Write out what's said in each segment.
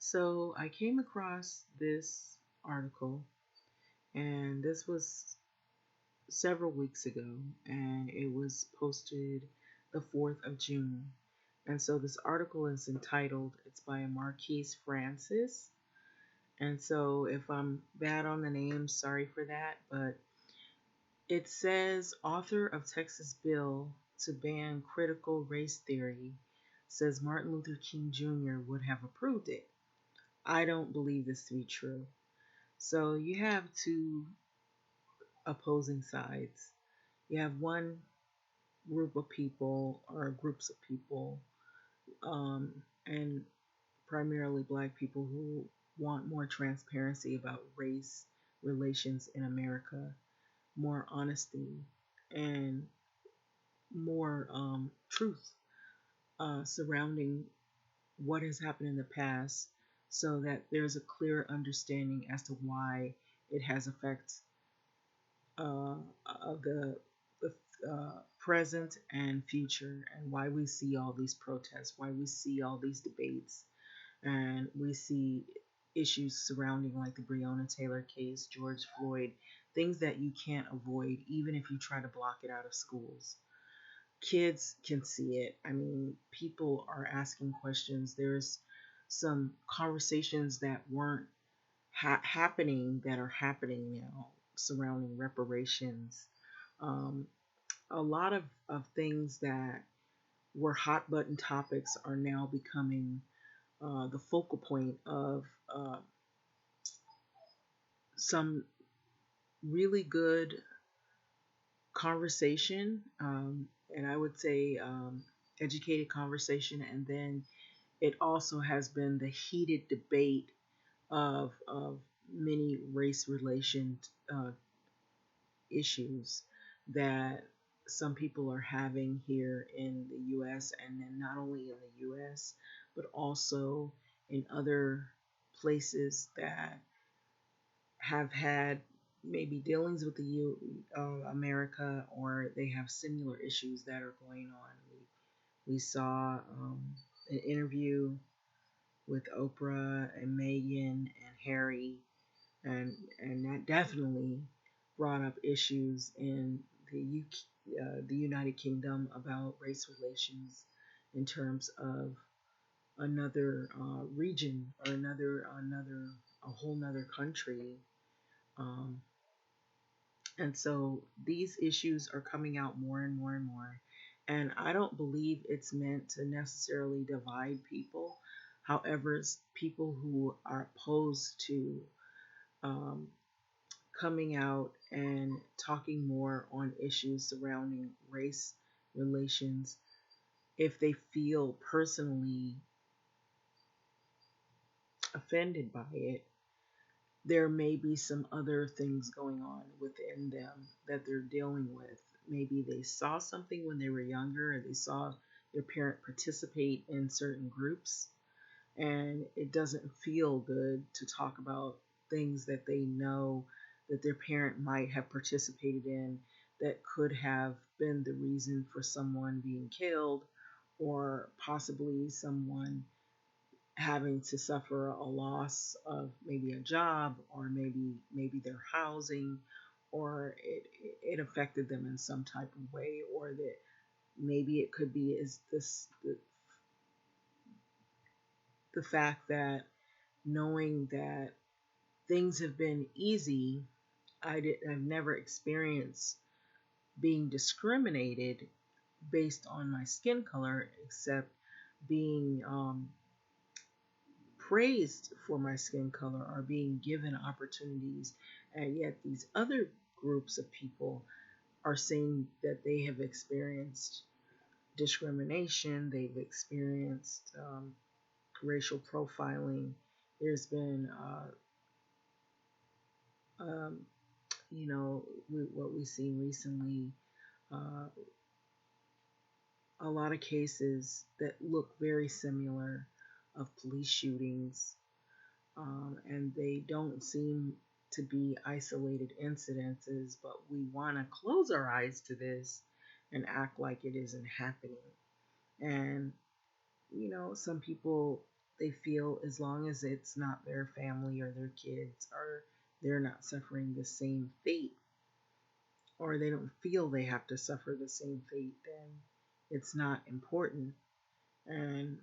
So I came across this article, and this was several weeks ago, and it was posted the 4th of June. And so this article is entitled, it's by a Marquise Francis. And so if I'm bad on the name, sorry for that, but it says author of Texas bill to ban critical race theory says Martin Luther King Jr. would have approved it. I don't believe this to be true. So you have two opposing sides. You have one group of people or groups of people, and primarily black people who want more transparency about race relations in America, more honesty, and more truth surrounding what has happened in the past so that there's a clear understanding as to why it has effects of the present and future, and why we see all these protests, why we see all these debates, and we see issues surrounding like the Breonna Taylor case, George Floyd, things that you can't avoid even if you try to block it out of schools. Kids can see it. I mean, people are asking questions. There's some conversations that weren't happening that are happening now surrounding reparations. Um, a lot of things that were hot button topics are now becoming the focal point of some really good conversation, and I would say educated conversation. And then it also has been the heated debate of many race relation issues that some people are having here in the US, and then not only in the US, but also in other places that have had maybe dealings with the America, or they have similar issues that are going on. We saw an interview with Oprah and Meghan and Harry, and that definitely brought up issues in the United Kingdom about race relations in terms of another region, or another a whole nother country. Um, and so these issues are coming out more and more and more. And I don't believe it's meant to necessarily divide people. However, it's people who are opposed to um, coming out and talking more on issues surrounding race relations, if they feel personally offended by it, there may be some other things going on within them that they're dealing with. Maybe they saw something when they were younger, or they saw their parent participate in certain groups, and it doesn't feel good to talk about things that they know that their parent might have participated in that could have been the reason for someone being killed, or possibly someone having to suffer a loss of maybe a job, or maybe their housing, or it affected them in some type of way, or that maybe it could be is this the fact that knowing that things have been easy. I've never experienced being discriminated based on my skin color, except being praised for my skin color, or being given opportunities. And yet these other groups of people are saying that they have experienced discrimination, they've experienced racial profiling. There's been um, what we've seen recently, uh, a lot of cases that look very similar of police shootings, and they don't seem to be isolated incidences, but we want to close our eyes to this and act like it isn't happening. And some people they feel as long as it's not their family or their kids, or they're not suffering the same fate, or they don't feel they have to suffer the same fate, then it's not important. And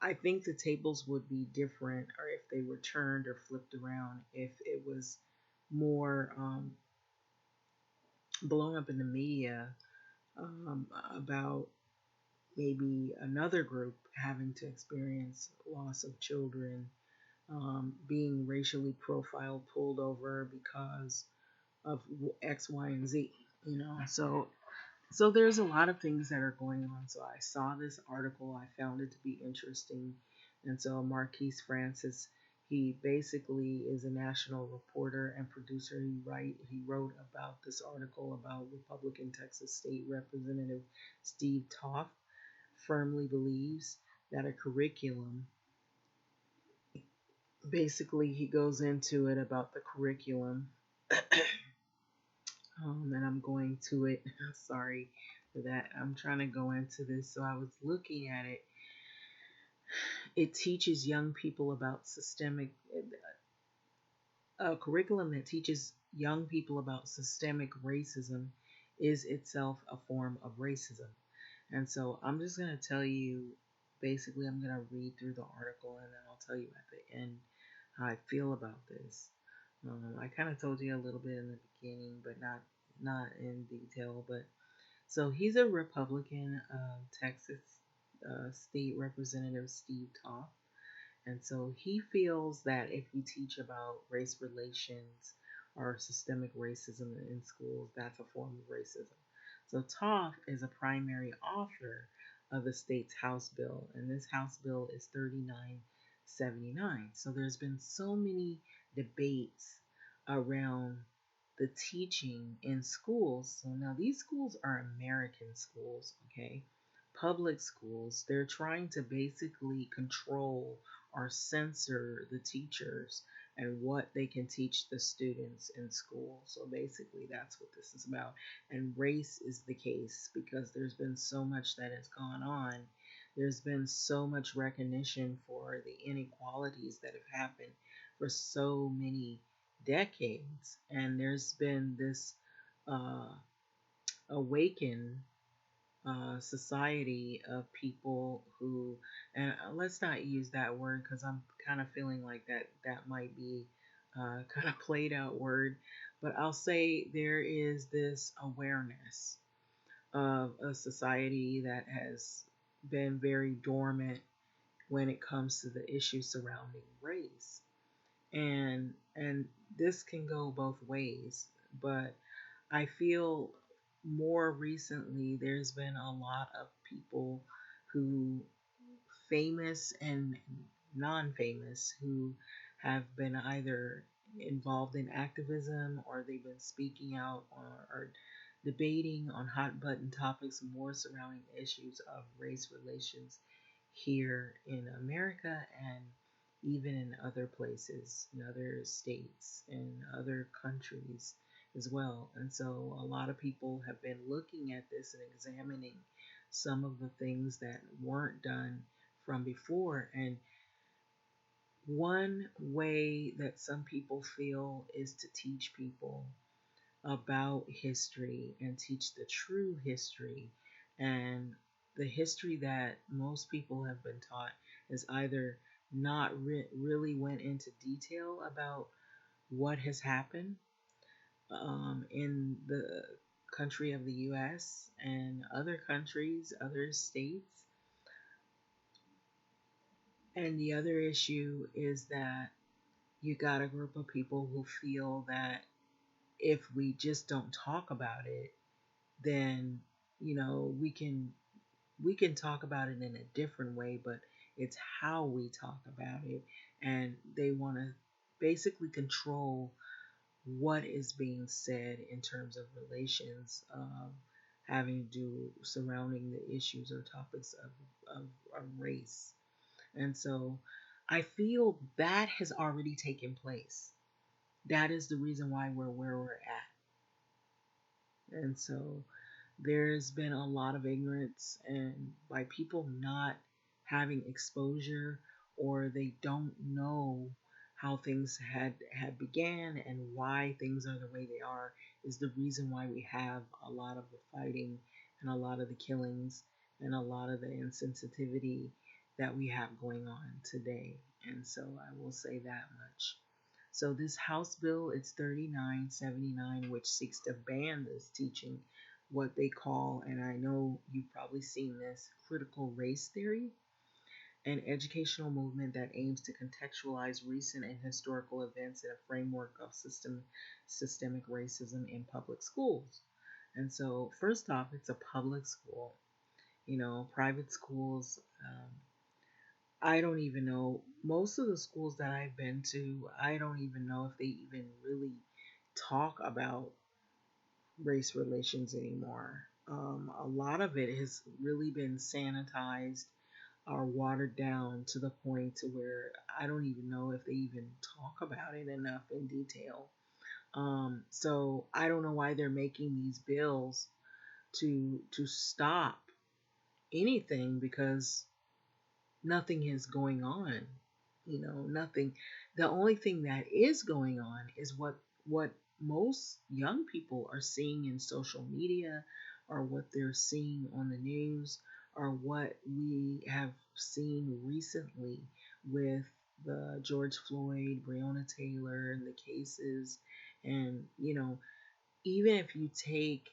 I think the tables would be different, or if they were turned or flipped around, if it was more blown up in the media um, about maybe another group having to experience loss of children, being racially profiled, pulled over because of X, Y, and Z. So there's a lot of things that are going on. So I saw this article, I found it to be interesting, and so Marquise Francis, he basically is a national reporter and producer. He wrote about this article about Republican Texas State Representative Steve Toft firmly believes that a curriculum, basically he goes into it about the curriculum, and I'm going to it. Sorry for that. I'm trying to go into this. So I was looking at it. It teaches young people about systemic, a curriculum that teaches young people about systemic racism is itself a form of racism. And so I'm just going to tell you, basically, I'm going to read through the article and then I'll tell you at the end how I feel about this. I kind of told you a little bit in the beginning, but not in detail. But so he's a Republican, Texas State Representative Steve Toft, and so he feels that if you teach about race relations or systemic racism in schools, that's a form of racism. So Toff is a primary author of the state's House bill, and this House bill is 3979. So there's been so many debates around the teaching in schools. So now these schools are American schools, okay? Public schools. They're trying to basically control or censor the teachers and what they can teach the students in school. So basically, that's what this is about. And race is the case because there's been so much that has gone on. There's been so much recognition for the inequalities that have happened for so many decades. And there's been this uh, awaken society of people who, and let's not use that word because I'm kind of feeling like that might be kind of played out word, but I'll say there is this awareness of a society that has been very dormant when it comes to the issue surrounding race, and this can go both ways, but I feel more recently there's been a lot of people who, famous and non-famous, who have been either involved in activism or they've been speaking out or debating on hot button topics more surrounding issues of race relations here in America and even in other places, in other states, in other countries as well. And so a lot of people have been looking at this and examining some of the things that weren't done from before. And one way that some people feel is to teach people about history and teach the true history. And the history that most people have been taught is either not really went into detail about what has happened in the country of the US and other countries, other states. And the other issue is that you got a group of people who feel that if we just don't talk about it, then we can talk about it in a different way, but it's how we talk about it, and they want to basically control what is being said in terms of relations, having to do surrounding the issues or topics of race. And so I feel that has already taken place. That is the reason why we're where we're at. And so there's been a lot of ignorance and by people not having exposure or they don't know how things had began and why things are the way they are is the reason why we have a lot of the fighting and a lot of the killings and a lot of the insensitivity that we have going on today. And so I will say that much. So this House bill, it's 3979, which seeks to ban this teaching, what they call, and I know you've probably seen this, critical race theory, an educational movement that aims to contextualize recent and historical events in a framework of systemic racism in public schools. And so, first off, it's a public school. Private schools, I don't even know. Most of the schools that I've been to, I don't even know if they even really talk about race relations anymore. A lot of it has really been sanitized or watered down to the point to where I don't even know if they even talk about it enough in detail. So I don't know why they're making these bills to stop anything because nothing is going on. Nothing. The only thing that is going on is what most young people are seeing in social media or what they're seeing on the news or what we have seen recently with the George Floyd, Breonna Taylor, and the cases. And, even if you take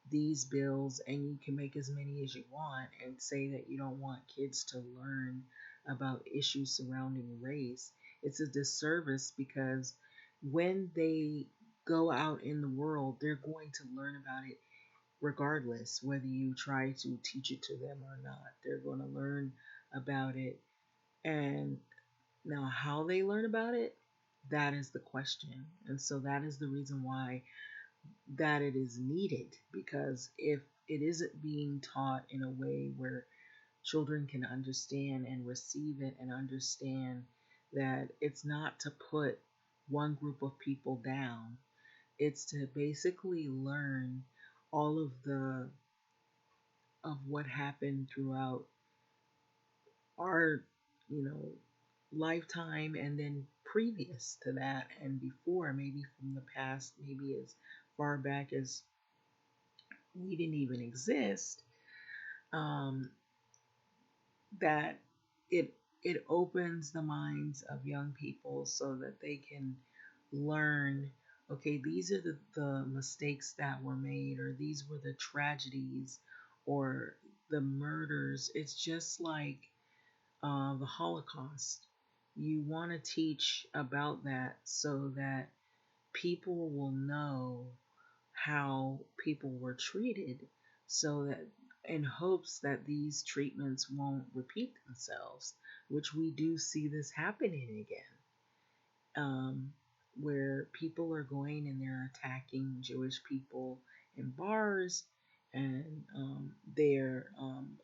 these bills and you can make as many as you want and say that you don't want kids to learn about issues surrounding race, it's a disservice because when they go out in the world, they're going to learn about it regardless, whether you try to teach it to them or not. They're going to learn about it. And now, how they learn about it, that is the question. And so, that is the reason why that it is needed, because if it isn't being taught in a way where children can understand and receive it and understand that it's not to put one group of people down, it's to basically learn all of what happened throughout our, you know, lifetime and then previous to that and before, maybe from the past, maybe as far back as we didn't even exist, um, that it it opens the minds of young people so that they can learn, okay, these are the mistakes that were made, or these were the tragedies or the murders. It's just like the Holocaust. You want to teach about that so that people will know how people were treated, so that in hopes that these treatments won't repeat themselves, which we do see this happening again, um, where people are going and they're attacking Jewish people in bars, and they're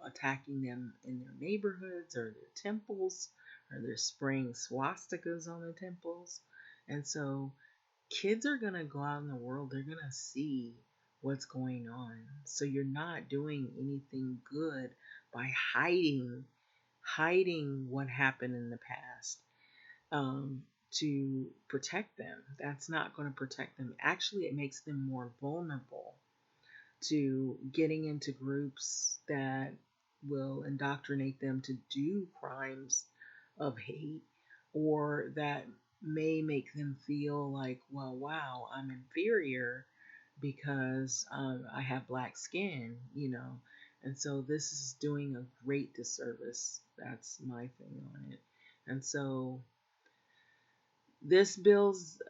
attacking them in their neighborhoods or their temples, or they're spraying swastikas on the temples. And so kids are going to go out in the world, they're going to see what's going on. So you're not doing anything good by hiding what happened in the past, um, to protect them. That's not going to protect them. Actually, it makes them more vulnerable to getting into groups that will indoctrinate them to do crimes of hate, or that may make them feel like, well, wow, I'm inferior because I have black skin. And so this is doing a great disservice. That's my thing on it. And so this bill's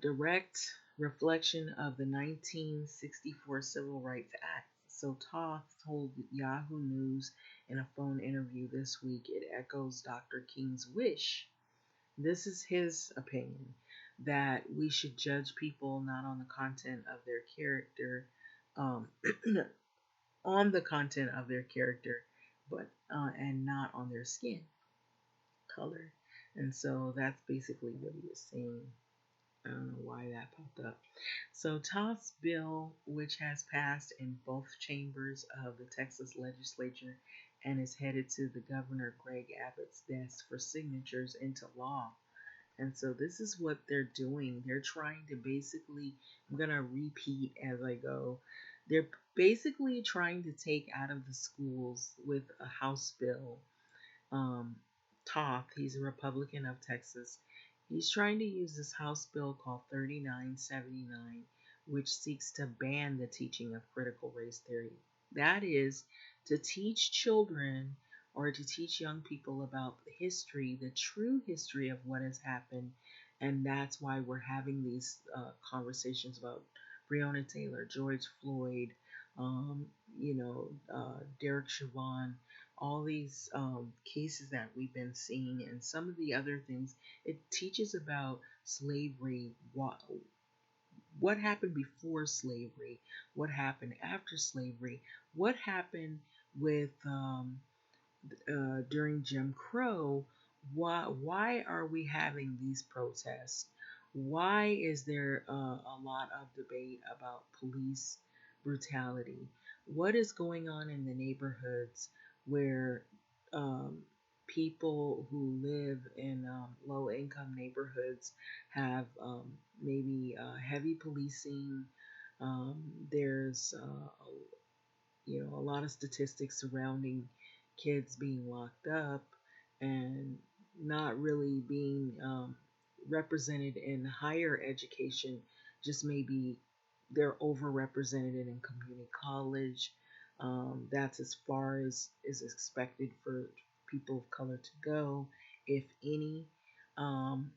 direct reflection of the 1964 Civil Rights Act. So Toth told Yahoo News in a phone interview this week it echoes Dr. King's wish. This is his opinion, that we should judge people not on the content of their character, um, on the content of their character, but and not on their skin color. And so that's basically what he was saying. I don't know why that popped up. So Toth's bill, which has passed in both chambers of the Texas legislature, and is headed to the Governor Greg Abbott's desk for signatures into law. And so this is what they're doing. They're trying to basically, I'm going to repeat as I go. They're basically trying to take out of the schools with a House bill. um, Toth, he's a Republican of Texas. He's trying to use this House bill called 3979, which seeks to ban the teaching of critical race theory. That is to teach children or to teach young people about the history, the true history of what has happened. And that's why we're having these conversations about Breonna Taylor, George Floyd, um, Derek Chauvin, all these cases that we've been seeing, and some of the other things. It teaches about slavery, what happened before slavery, what happened after slavery, what happened with during Jim Crow. Why are we having these protests? Why is there a lot of debate about police brutality? What is going on in the neighborhoods where um, people who live in low income neighborhoods have maybe heavy policing? There's a lot of statistics surrounding kids being locked up and not really being represented in higher education, just maybe they're overrepresented in community college. That's as far as is expected for people of color to go, if any. Um,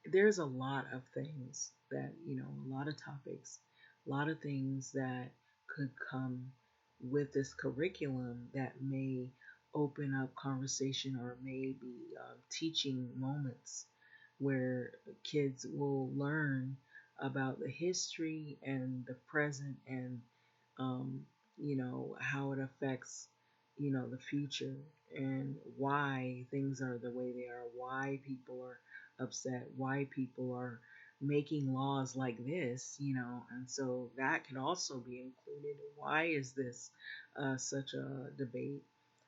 there's a lot of things that, a lot of topics, a lot of things that could come with this curriculum that may open up conversation or maybe teaching moments where kids will learn about the history and the present and um, how it affects the future and why things are the way they are, why people are upset, why people are making laws like this, and so that can also be included. Why is this such a debate?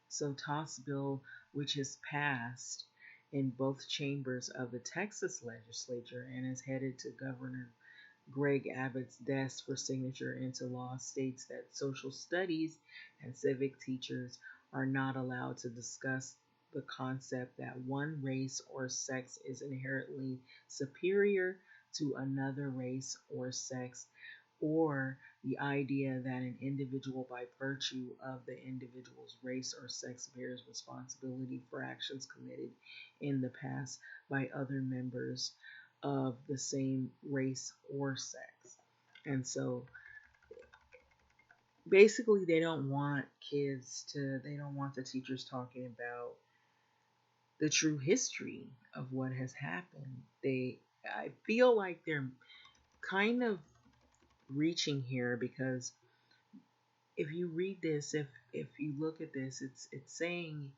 So Toss bill, which has passed in both chambers of the Texas legislature and is headed to Governor Greg Abbott's desk for signature into law, states that social studies and civic teachers are not allowed to discuss the concept that one race or sex is inherently superior to another race or sex, or the idea that an individual, by virtue of the individual's race or sex, bears responsibility for actions committed in the past by other members of the same race or sex. And so basically, they don't want the teachers talking about the true history of what has happened. I feel like they're kind of reaching here because if you read this, if you look at this, it's saying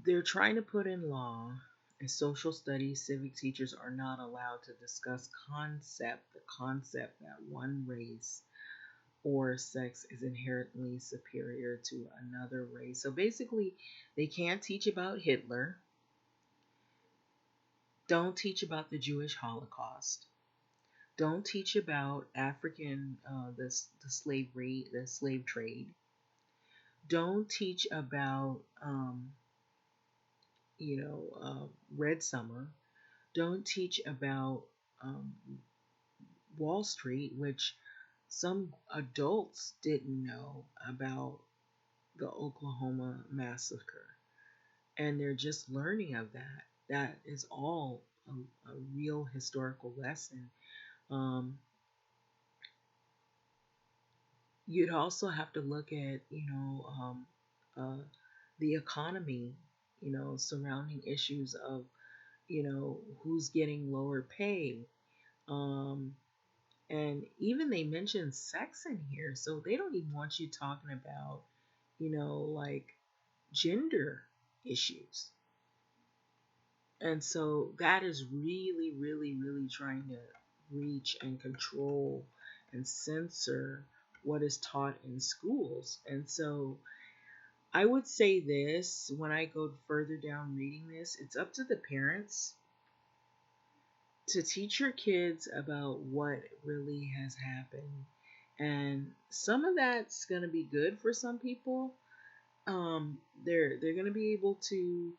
they're trying to put in law and social studies civic teachers are not allowed to discuss the concept that one race or sex is inherently superior to another race. So basically, they can't teach about Hitler, don't teach about the Jewish Holocaust, don't teach about African the slave trade, don't teach about Red Summer, don't teach about um, Wall Street, which some adults didn't know about the Oklahoma massacre, and they're just learning of that. That is all a real historical lesson. Um, you'd also have to look at, uh, the economy, surrounding issues of, who's getting lower pay. Um, and even they mention sex in here, so they don't even want you talking about, like gender issues. And so that is really, really, really trying to reach and control and censor what is taught in schools. And so I would say this when I go further down reading this, it's up to the parents to teach your kids about what really has happened. And some of that's going to be good for some people. They're going to be able to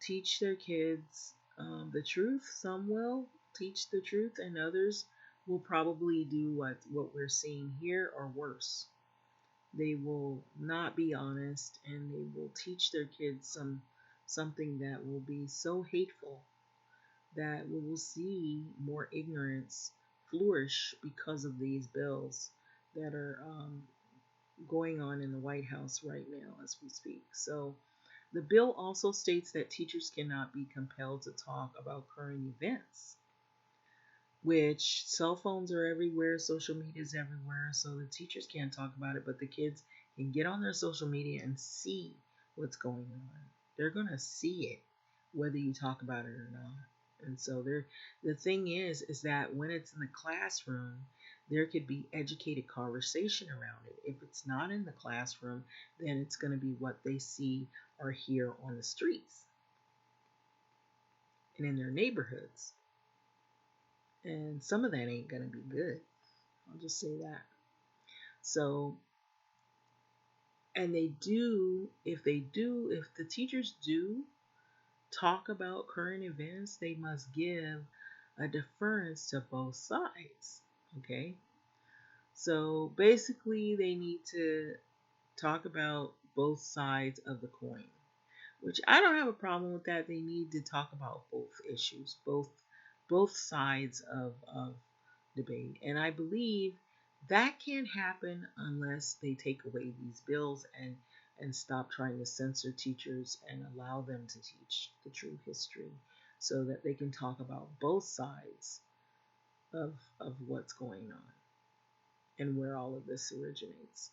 teach their kids the truth. Some will teach the truth, and others will probably do what we're seeing here or worse. They will not be honest, and they will teach their kids something that will be so hateful that we will see more ignorance flourish because of these bills that are going on in the White House right now as we speak. So the bill also states that teachers cannot be compelled to talk about current events, which cell phones are everywhere, social media is everywhere, so the teachers can't talk about it, but the kids can get on their social media and see what's going on. They're going to see it, whether you talk about it or not. And so the thing is that when it's in the classroom, there could be educated conversation around it. If it's not in the classroom, then it's going to be what they see or hear on the streets and in their neighborhoods. And some of that ain't going to be good. I'll just say that. So, and if the teachers do talk about current events, they must give a deference to both sides. Okay? So basically, they need to talk about both sides of the coin, which I don't have a problem with that. They need to talk about both issues, both sides of debate. And I believe that can't happen unless they take away these bills and stop trying to censor teachers and allow them to teach the true history so that they can talk about both sides of what's going on and where all of this originates.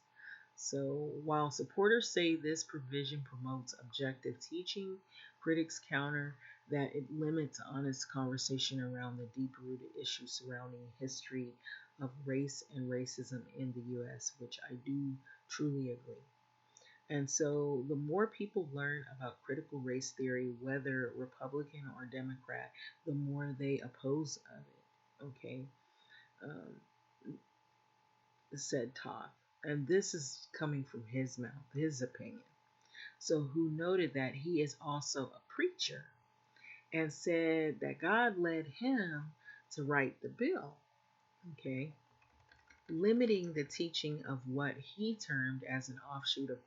So, while supporters say this provision promotes objective teaching, critics counter that it limits honest conversation around the deep rooted issues surrounding history of race and racism in the US, which I do truly agree. And so, the more people learn about critical race theory, whether Republican or Democrat, the more they oppose of it. Okay, um, said Todd. And this is coming from his mouth, his opinion. So, who noted that he is also a preacher and said that God led him to write the bill, okay, limiting the teaching of what he termed as an offshoot of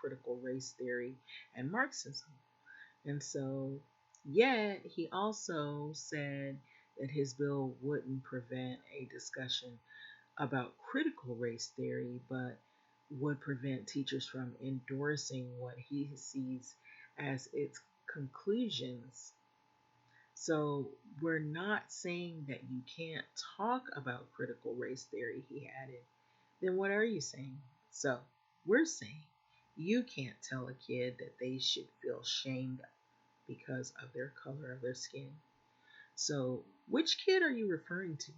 critical race theory and Marxism. And so, yet, he also said that his bill wouldn't prevent a discussion about critical race theory, but would prevent teachers from endorsing what he sees as its conclusions. So we're not saying that you can't talk about critical race theory, he added. Then what are you saying? So we're saying you can't tell a kid that they should feel shamed because of their color of their skin. So which kid are you referring to?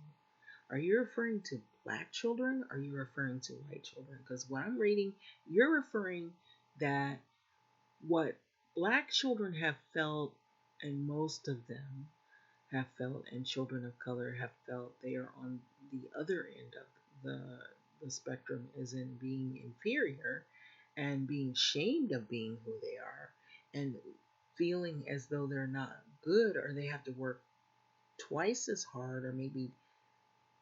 Are you referring to black children? Or are you referring to white children? Because what I'm reading, you're referring that what black children have felt, and most of them have felt, and children of color have felt, they are on the other end of the spectrum, as in being inferior and being shamed of being who they are, and feeling as though they're not good, or they have to work twice as hard, or maybe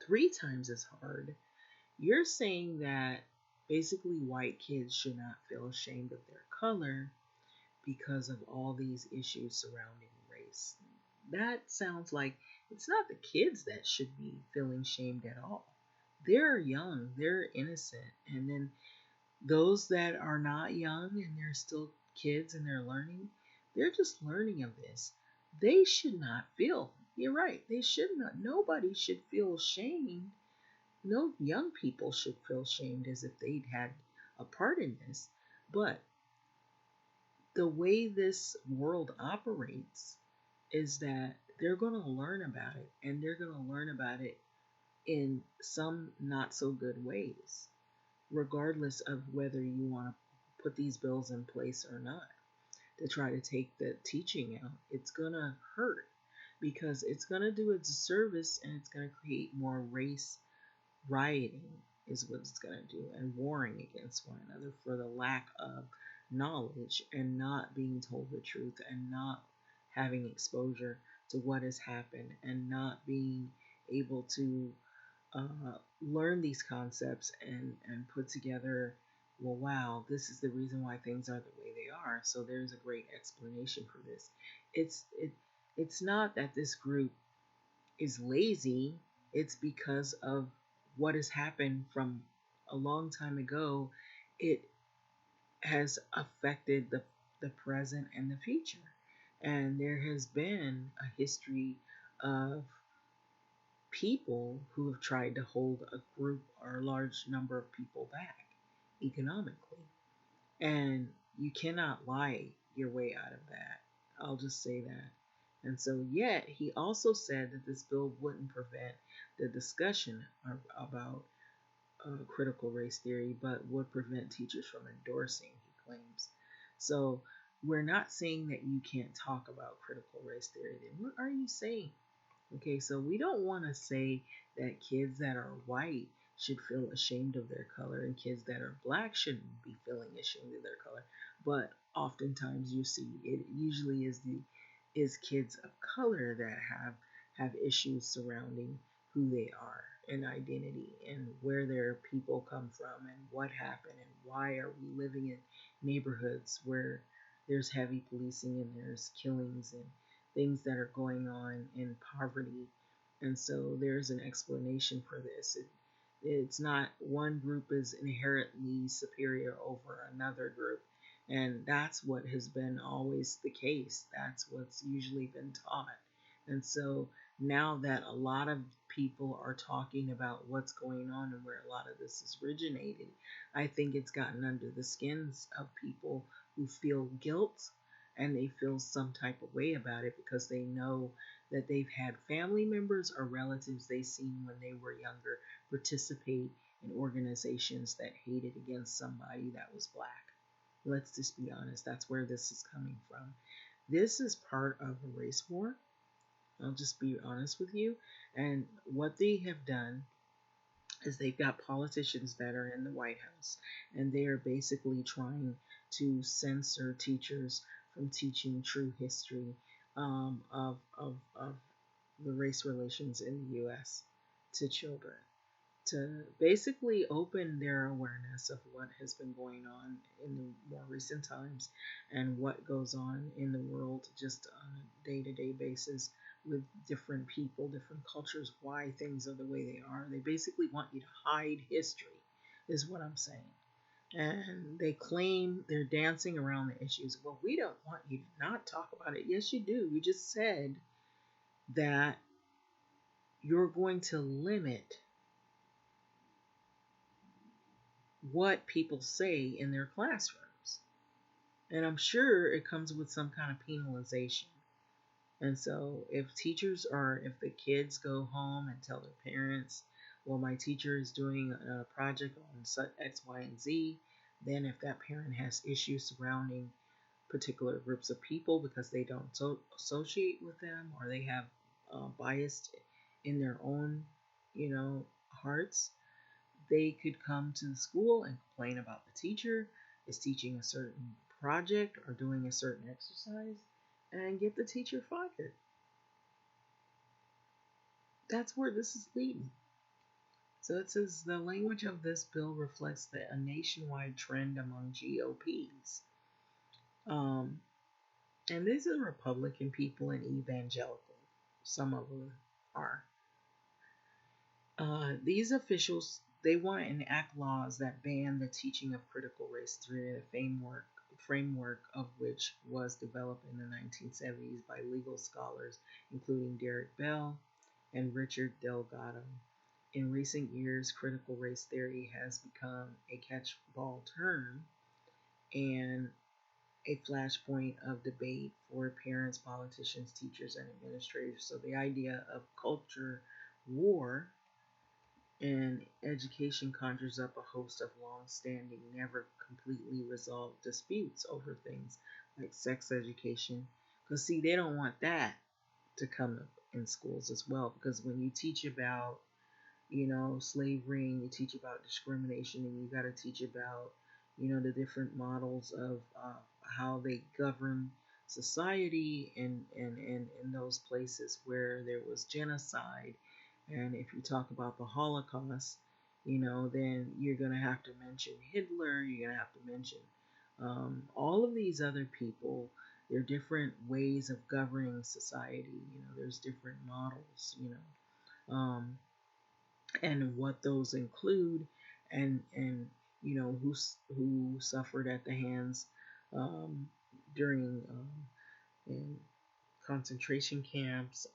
three times as hard. You're saying that basically white kids should not feel ashamed of their color because of all these issues surrounding race. That sounds like it's not the kids that should be feeling shamed at all. They're young, they're innocent. And then those that are not young and they're still kids and they're learning, they're just learning of this. They should not feel, you're right, they should not, nobody should feel ashamed. No young people should feel shamed as if they'd had a part in this. But the way this world operates is that they're going to learn about it, and they're going to learn about it in some not so good ways. regardless of whether you want to put these bills in place or not, to try to take the teaching out. It's going to hurt because it's going to do a disservice and it's going to create more race rioting, is what it's going to do, and warring against one another for the lack of knowledge and not being told the truth and not having exposure to what has happened and not being able to learn these concepts and put together, well, wow, this is the reason why things are the way they are. So there's a great explanation for this. It's it it's not that this group is lazy. It's because of what has happened from a long time ago. It has affected the present and the future. And there has been a history of people who have tried to hold a group or a large number of people back economically. And you cannot lie your way out of that. I'll just say that. And so, yet, he also said that this bill wouldn't prevent the discussion about critical race theory, but would prevent teachers from endorsing, he claims. So, we're not saying that you can't talk about critical race theory. Then what are you saying? Okay, so we don't want to say that kids that are white should feel ashamed of their color and kids that are black shouldn't be feeling ashamed of their color. But oftentimes you see it usually is kids of color that have issues surrounding who they are and identity and where their people come from and what happened and why are we living in neighborhoods where there's heavy policing and there's killings and things that are going on in poverty. And so there's an explanation for this. It's not one group is inherently superior over another group. And that's what has been always the case. That's what's usually been taught. And so now that a lot of people are talking about what's going on and where a lot of this is originated, I think it's gotten under the skins of people who feel guilt and they feel some type of way about it because they know that they've had family members or relatives they seen when they were younger participate in organizations that hated against somebody that was black. Let's just be honest, that's where this is coming from. This is part of a race war. I'll just be honest with you. And what they have done is they've got politicians that are in the White House, and they are basically trying to censor teachers from teaching true history of the race relations in the U.S. to children, to basically open their awareness of what has been going on in the more recent times and what goes on in the world just on a day-to-day basis with different people, different cultures, why things are the way they are. They basically want you to hide history, is what I'm saying. And they claim they're dancing around the issues. Well, we don't want you to not talk about it. Yes, you do. You just said that you're going to limit what people say in their classrooms. And I'm sure it comes with some kind of penalization. And so if the kids go home and tell their parents, well, my teacher is doing a project on X, Y, and Z, then if that parent has issues surrounding particular groups of people because they don't associate with them or they have bias in their own, hearts, they could come to the school and complain about the teacher is teaching a certain project or doing a certain exercise and get the teacher fired. That's where this is leading. So it says the language of this bill reflects a nationwide trend among GOPs. Um, and these are Republican people and evangelical. Some of them are. These officials, they want to enact laws that ban the teaching of critical race theory, the framework of which was developed in the 1970s by legal scholars including Derek Bell and Richard Delgado. In recent years, critical race theory has become a catch-all term and a flashpoint of debate for parents, politicians, teachers, and administrators. So the idea of culture war And education conjures up a host of long-standing, never completely resolved disputes over things like sex education. Because, see, they don't want that to come up in schools as well. Because when you teach about, slavery, and you teach about discrimination, and you got to teach about, the different models of how they govern society in those places where there was genocide. And if you talk about the Holocaust, then you're going to have to mention Hitler, you're going to have to mention all of these other people. There are different ways of governing society, there's different models, and what those include, and who suffered at the hands um, during in concentration camps.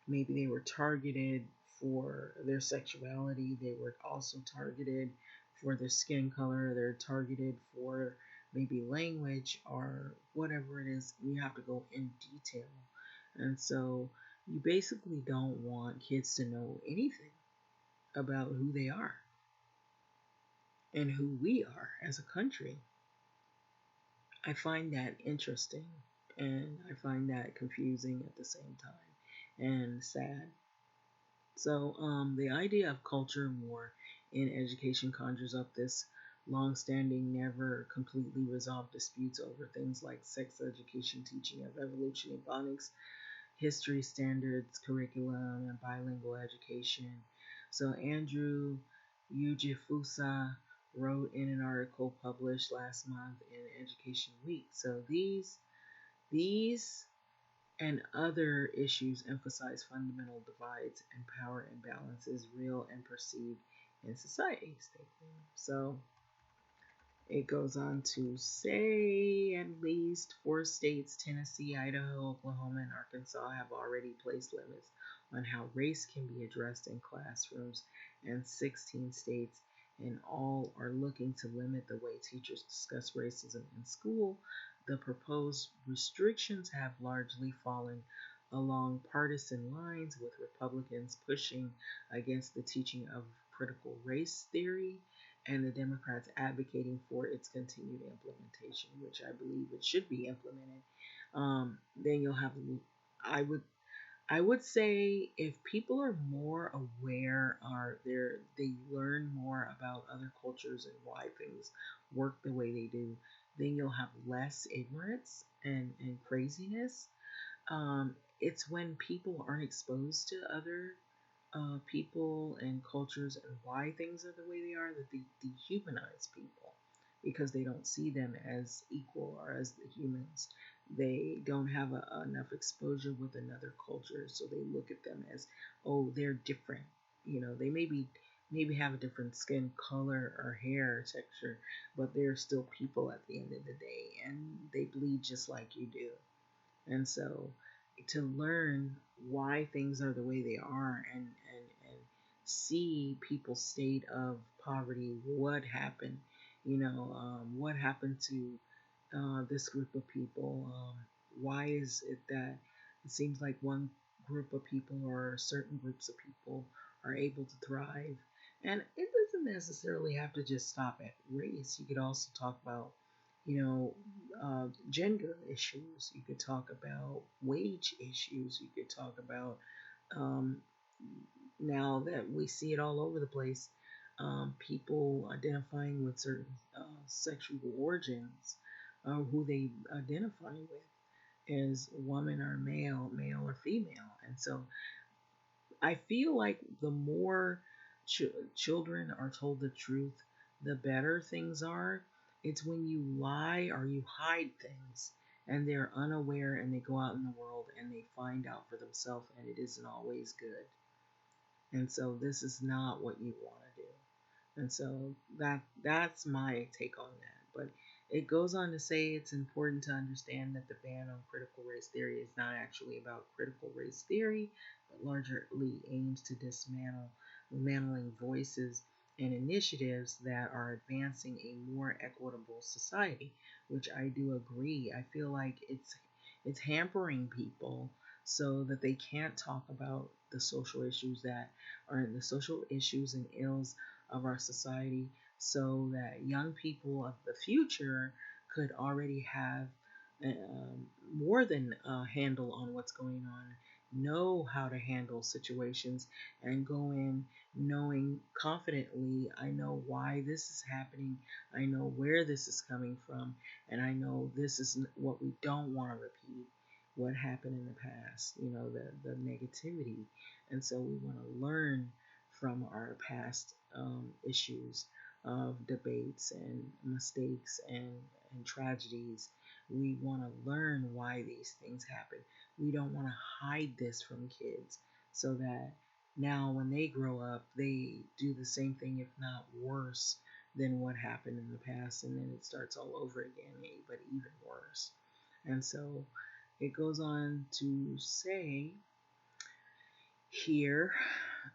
Maybe they were targeted for their sexuality. They were also targeted for their skin color. They're targeted for maybe language or whatever it is. You have to go in detail. And so you basically don't want kids to know anything about who they are and who we are as a country. I find that interesting, and I find that confusing at the same time and sad. So, the idea of culture war in education conjures up this long-standing, never completely resolved disputes over things like sex education, teaching of evolution, phonics, history standards, curriculum, and bilingual education. So Andrew Ujifusa wrote in an article published last month in Education Week. So these and other issues emphasize fundamental divides and power imbalances real and perceived in society. So it goes on to say at least 4 states, Tennessee, Idaho, Oklahoma, and Arkansas, have already placed limits on how race can be addressed in classrooms, and 16 states in all are looking to limit the way teachers discuss racism in school. The proposed restrictions have largely fallen along partisan lines, with Republicans pushing against the teaching of critical race theory and the Democrats advocating for its continued implementation, which I believe it should be implemented. Then you'll have, I would, I would say, if people are more aware, are there, they learn more about other cultures and why things work the way they do, then you'll have less ignorance and craziness. It's when people aren't exposed to other people and cultures and why things are the way they are that they dehumanize people because they don't see them as equal or as the humans. They don't have enough exposure with another culture, so they look at them as, oh, they're different. They maybe have a different skin color or hair texture, but they're still people at the end of the day, and they bleed just like you do. And so to learn why things are the way they are and see people's state of poverty, what happened to this group of people, why is it that it seems like one group of people or certain groups of people are able to thrive. And it doesn't necessarily have to just stop at race. You could also talk about gender issues. You could talk about wage issues. You could talk about um, now that we see it all over the place, people identifying with certain sexual origins, who they identify with as woman or male, male or female. And so I feel like the more children are told the truth, the better things are. It's when you lie or you hide things and they're unaware and they go out in the world and they find out for themselves and it isn't always good. And so this is not what you want to do. And so that's my take on that. But it goes on to say it's important to understand that the ban on critical race theory is not actually about critical race theory, but largely aims to dismantling voices and initiatives that are advancing a more equitable society, which I do agree. I feel like it's hampering people so that they can't talk about the social issues that are the social issues and ills of our society, so that young people of the future could already have more than a handle on what's going on, know how to handle situations, and go in knowing confidently, I know why this is happening, I know where this is coming from, and I know this is what we don't want to repeat, what happened in the past, the negativity. And so we want to learn from our past issues of debates and mistakes and tragedies. We want to learn why these things happen. We don't want to hide this from kids so that now when they grow up, they do the same thing, if not worse, than what happened in the past. And then it starts all over again, but even worse. And so it goes on to say here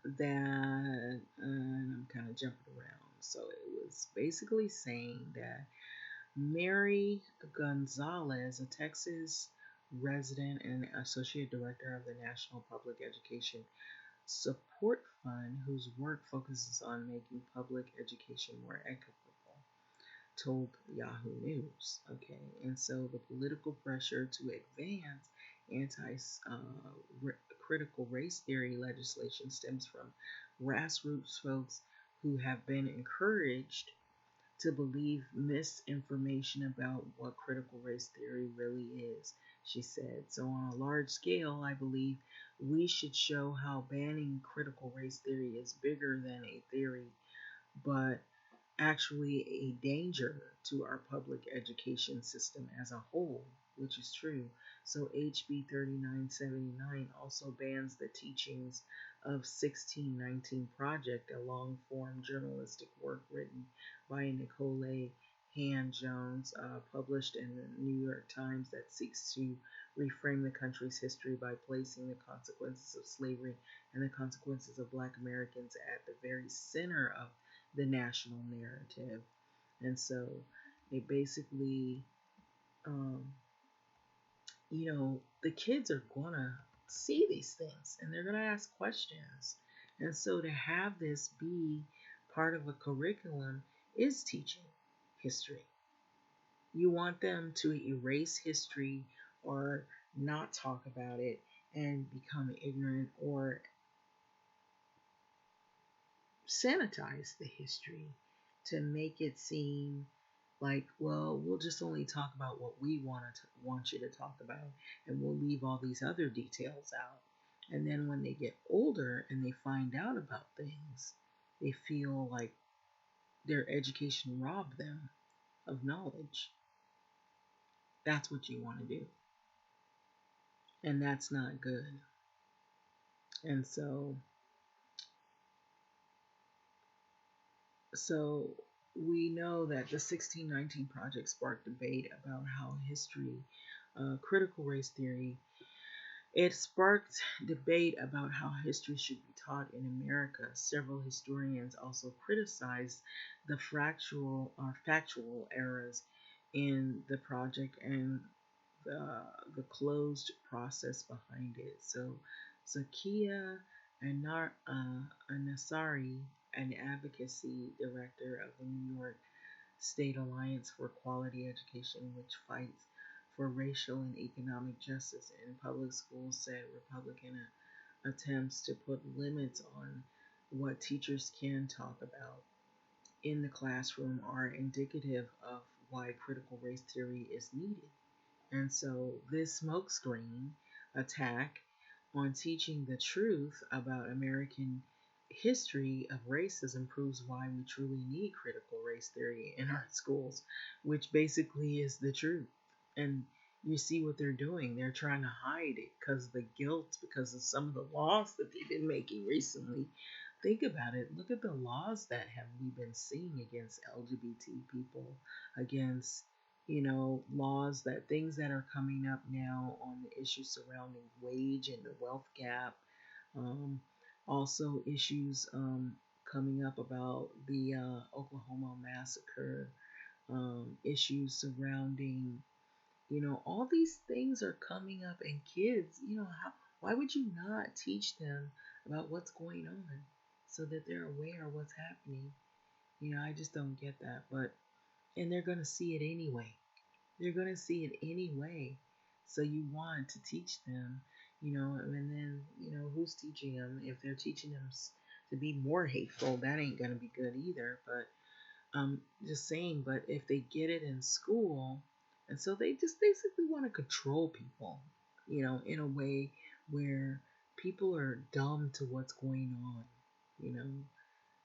that, and I'm kind of jumping around. So it was basically saying that Mary Gonzalez, a Texas resident and associate director of the National Public Education Support Fund, whose work focuses on making public education more equitable, told Yahoo News. Okay, and so the political pressure to advance anti critical race theory legislation stems from grassroots folks who have been encouraged to believe misinformation about what critical race theory really is, she said. So, on a large scale, I believe we should show how banning critical race theory is bigger than a theory, but actually a danger to our public education system as a whole, which is true. So HB 3979 also bans the teachings of 1619 Project, a long form journalistic work written by Nicole Hand Jones, published in the New York Times, that seeks to reframe the country's history by placing the consequences of slavery and the consequences of Black Americans at the very center of the national narrative. And so it basically, um, the kids are going to see these things and they're going to ask questions. And so to have this be part of a curriculum is teaching history. You want them to erase history or not talk about it and become ignorant or sanitize the history to make it seem like, well, we'll just only talk about what we want you to talk about, and we'll leave all these other details out. And then when they get older and they find out about things, they feel like their education robbed them of knowledge. That's what you want to do. And that's not good. And so we know that the 1619 Project sparked debate about how history, critical race theory, it sparked debate about how history should be taught in America. Several historians also criticized the factual errors in the project and the closed process behind it. So, Zakia Anasari, an advocacy director of the New York State Alliance for Quality Education, which fights for racial and economic justice in public schools, said Republican attempts to put limits on what teachers can talk about in the classroom are indicative of why critical race theory is needed. And so this smokescreen attack on teaching the truth about American history of racism proves why we truly need critical race theory in our schools, which basically is the truth. And you see what they're doing. They're trying to hide it because of the guilt, because of some of the laws that they've been making recently. Think about it. Look at the laws that have we been seeing against LGBT people, against laws, that things that are coming up now on the issues surrounding wage and the wealth gap. Um, Also, issues coming up about the Oklahoma massacre, issues surrounding, all these things are coming up, and kids, Why would you not teach them about what's going on so that they're aware of what's happening? I just don't get that. But and they're gonna see it anyway. They're gonna see it anyway. So you want to teach them, and then who's teaching them? If they're teaching them to be more hateful, that ain't gonna be good either. But just saying. But if they get it in school, and so they just basically want to control people, in a way where people are dumb to what's going on, you know.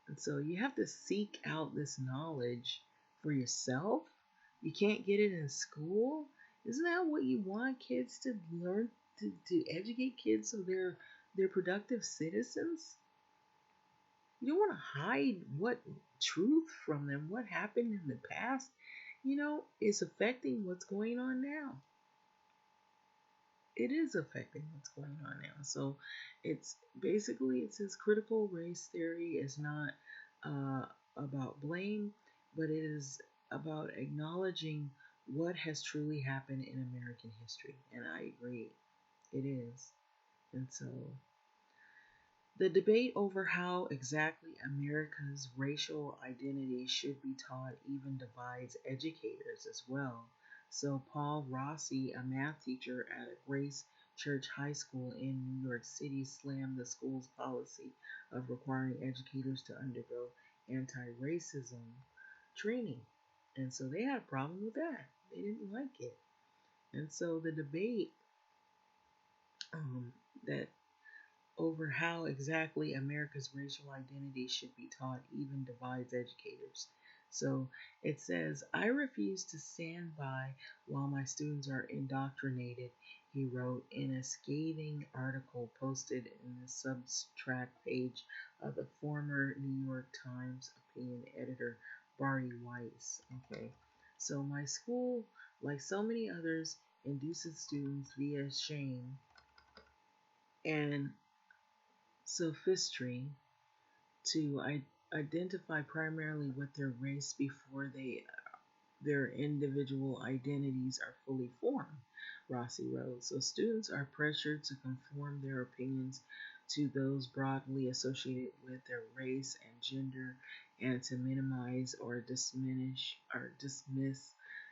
And so you have to seek out this knowledge for yourself. You can't get it in school. Isn't that what you want kids to learn, to educate kids so they're productive citizens? You don't want to hide what truth from them, what happened in the past, is affecting what's going on now. It is affecting what's going on now. So it says critical race theory is not uh, about blame, but it is about acknowledging what has truly happened in American history. And I agree, it is. And so the debate over how exactly America's racial identity should be taught even divides educators as well. So, Paul Rossi, a math teacher at a Grace Church High School in New York City, slammed the school's policy of requiring educators to undergo anti racism training. And so they had a problem with that. They didn't like it. And so the debate that over how exactly America's racial identity should be taught even divides educators. So it says, I refuse to stand by while my students are indoctrinated, he wrote in a scathing article posted in the Substack page of the former New York Times opinion editor Bari Weiss. Okay, so my school, like so many others, induces students via shame and sophistry to identify primarily with their race before their individual identities are fully formed, Rossi wrote. So students are pressured to conform their opinions to those broadly associated with their race and gender and to minimize or dismiss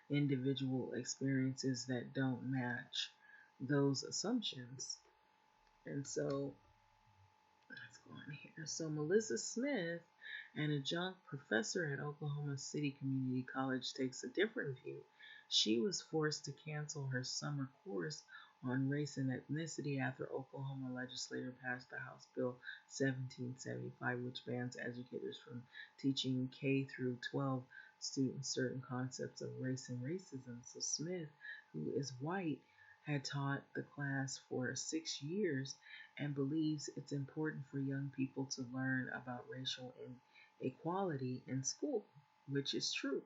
individual experiences that don't match those assumptions. And so let's go on here. So Melissa Smith, an adjunct professor at Oklahoma City Community College, takes a different view. She was forced to cancel her summer course on race and ethnicity after Oklahoma legislature passed the House Bill 1775, which bans educators from teaching K through 12 students certain concepts of race and racism. So Smith, who is white, had taught the class for 6 years and believes it's important for young people to learn about racial inequality in school, which is true.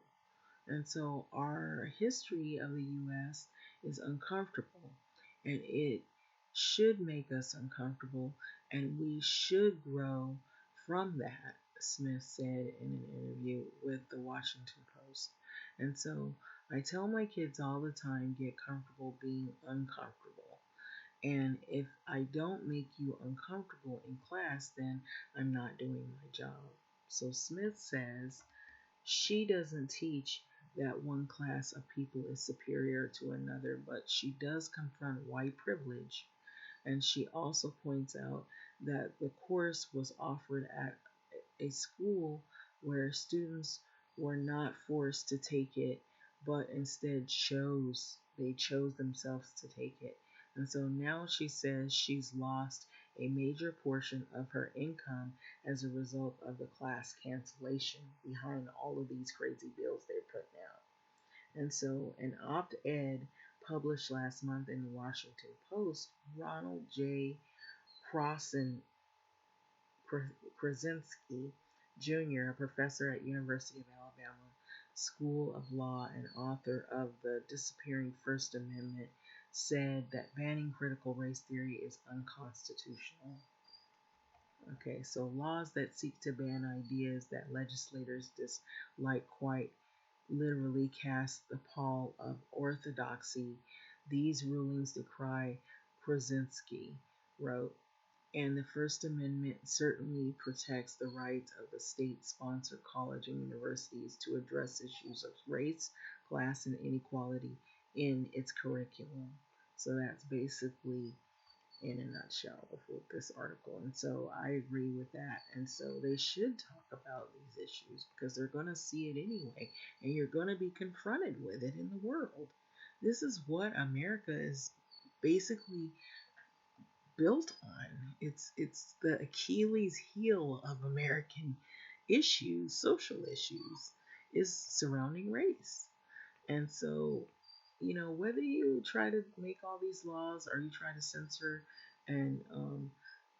And so our history of the U.S. is uncomfortable, and it should make us uncomfortable, and we should grow from that, Smith said in an interview with the Washington Post. And so I tell my kids all the time, get comfortable being uncomfortable. And if I don't make you uncomfortable in class, then I'm not doing my job. So Smith says she doesn't teach that one class of people is superior to another, but she does confront white privilege. And she also points out that the course was offered at a school where students were not forced to take it, but instead chose themselves to take it. And so now she says she's lost a major portion of her income as a result of the class cancellation behind all of these crazy bills they're putting out. And so an op-ed published last month in the Washington Post, Ronald J. Crossan Krasinski Jr., a professor at University of Alabama School of Law and author of The Disappearing First Amendment, said that banning critical race theory is unconstitutional. Okay, so laws that seek to ban ideas that legislators dislike quite literally cast the pall of orthodoxy. These rulings decry Krasinski, wrote, and the First Amendment certainly protects the rights of the state sponsored college and universities to address issues of race, class, and inequality in its curriculum. So that's basically in a nutshell of what this article. And so I agree with that. And so they should talk about these issues because they're going to see it anyway, and you're going to be confronted with it in the world. This is what America is basically built on. It's the Achilles heel of American issues, social issues, is surrounding race. And so, whether you try to make all these laws or you try to censor and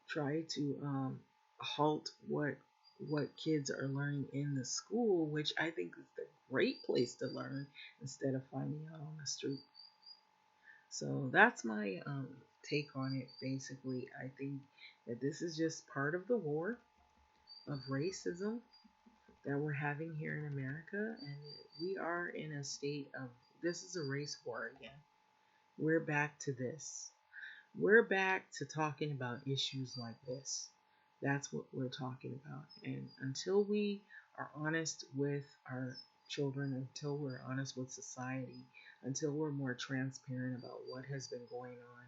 try to halt what kids are learning in the school, which I think is the great place to learn instead of finding out on the street. So that's my take on it. Basically, I think that this is just part of the war of racism that we're having here in America, and we are in a state of this is a race war again. We're back to this. We're back to talking about issues like this. That's what we're talking about. And until we are honest with our children, until we're honest with society, until we're more transparent about what has been going on,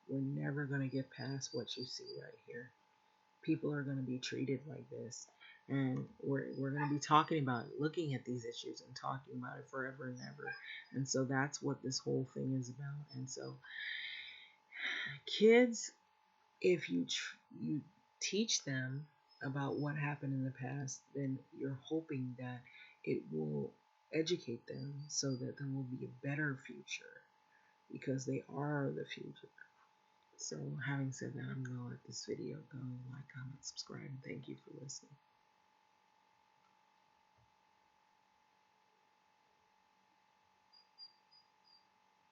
we're never going to get past what you see right here. People are going to be treated like this. And we're going to be talking about it, looking at these issues and talking about it forever and ever. And so that's what this whole thing is about. And so, kids, if you teach them about what happened in the past, then you're hoping that it will educate them so that there will be a better future because they are the future. So, having said that, I'm going to let this video go. Like, comment, subscribe, and thank you for listening.